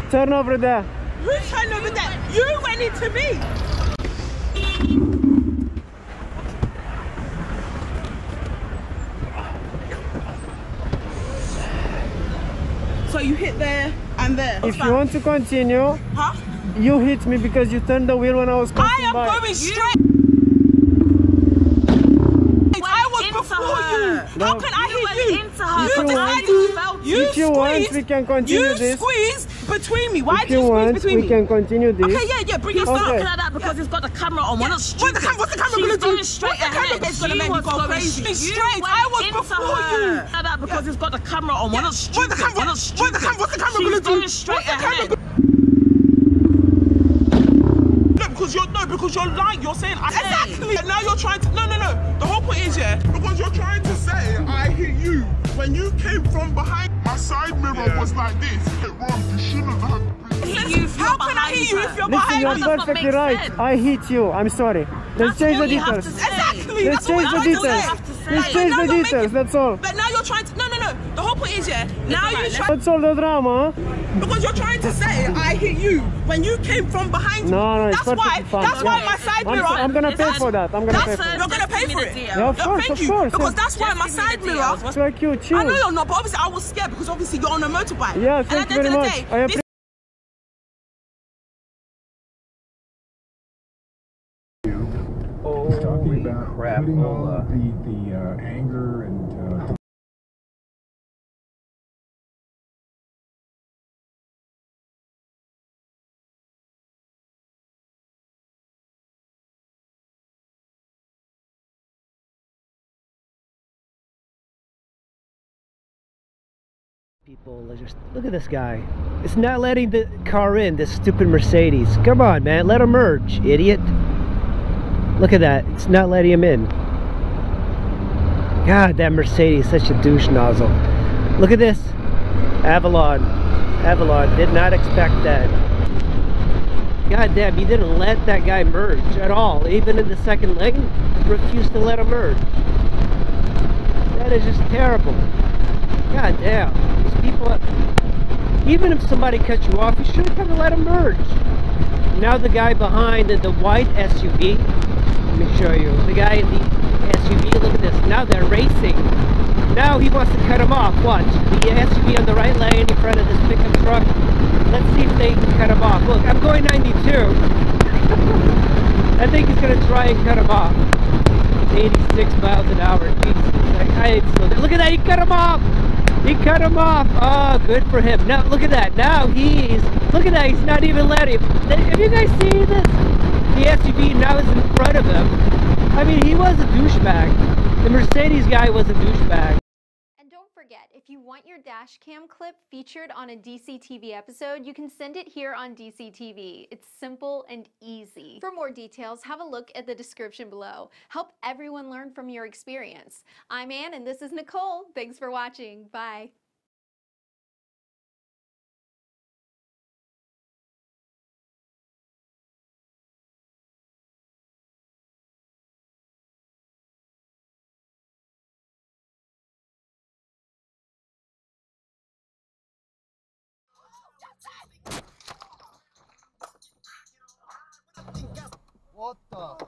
Turn over there. Who turned over there? You went into me. So you hit there and there. If you want to continue, you hit me because you turned the wheel when I was passing by. I am going straight. I was before you. How can I hit you? If you want, we can continue this. You squeezed between me. Why if do you squeeze between me? We can continue this. Okay, yeah, bring your stuff. Looking at that because it's got the camera on. We're not stupid. What's the camera gonna do? Straight ahead. It's gonna make me go crazy. Straight. I was before you. Looking at that because it's got the camera on. We're not stupid. We're not stupid. What's the camera gonna do? Straight ahead. Because you're lying. You're saying exactly. And now you're trying to. No. The whole point is because you're trying to say I hit you when you came from behind. My side mirror was like this. Hit wrong. You shouldn't have. How can I hit you if you're behind me? You're perfectly right. I hit you. I'm sorry. Let's change the details. Exactly. Let's change the details. Let's change the details. That's all. But now you're trying to. No. The whole point is now you. That's all the drama. Because you're trying to say I hit you when you came from behind me. No, it's perfectly fine. That's why my side mirror. I'm gonna pay for that. I'm gonna pay for it. You're gonna pay for it. Yeah, of course, Thank you. Because that's why my side mirror. It's like you, chill. I know you're not, but obviously I was scared because obviously you're on a motorbike. Yeah, thank you very much. Talking about putting all the anger and people, just look at this guy. It's not letting the car in, this stupid Mercedes. Come on, man, let him merge, idiot. Look at that, it's not letting him in. God, that Mercedes, such a douche nozzle. Look at this. Avalon. Avalon, did not expect that. God damn, you didn't let that guy merge at all. Even in the second lane, refused to let him merge. That is just terrible. God damn, these people, even if somebody cuts you off, you should have let them merge. Now the guy behind the white SUV, let me show you, the guy in the SUV, look at this, now they're racing. Now he wants to cut him off, watch, the SUV on the right lane in front of this pickup truck. Let's see if they can cut him off. Look, I'm going 92. I think he's going to try and cut him off. 86 miles an hour, Jesus. Look at that, he cut him off! He cut him off! Oh, good for him. Now, look at that. Now look at that, he's not even letting him. Have you guys seen this? The SUV now is in front of him. I mean, he was a douchebag. The Mercedes guy was a douchebag. And don't forget, if you want your dash cam clip featured on a DCTV episode, you can send it here on DCTV. It's simple and easy. For more details, have a look at the description below. Help everyone learn from your experience. I'm Ann and this is Nicole. Thanks for watching. Bye. What the?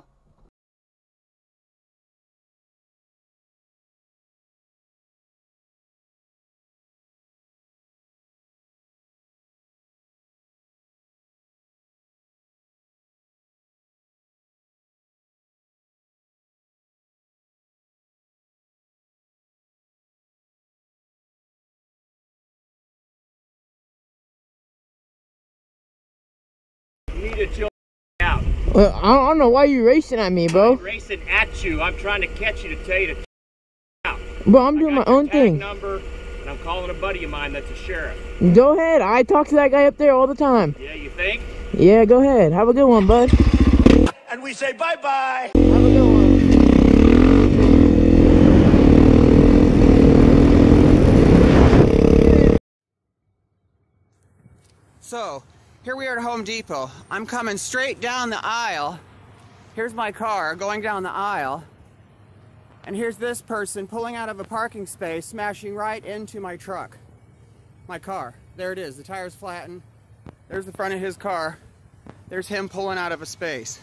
You need to chill out. Well, I don't know why you racing at me, bro. I'm racing at you. I'm trying to catch you to tell you to out. Bro, I'm doing my own thing. Number, and I'm calling a buddy of mine that's a sheriff. Go ahead. I talk to that guy up there all the time. Yeah, you think? Yeah, go ahead. Have a good one, bud. And we say bye-bye. Have a good one. So, here we are at Home Depot. I'm coming straight down the aisle. Here's my car going down the aisle. And here's this person pulling out of a parking space, smashing right into my truck. My car. There it is. The tire's flattened. There's the front of his car. There's him pulling out of a space.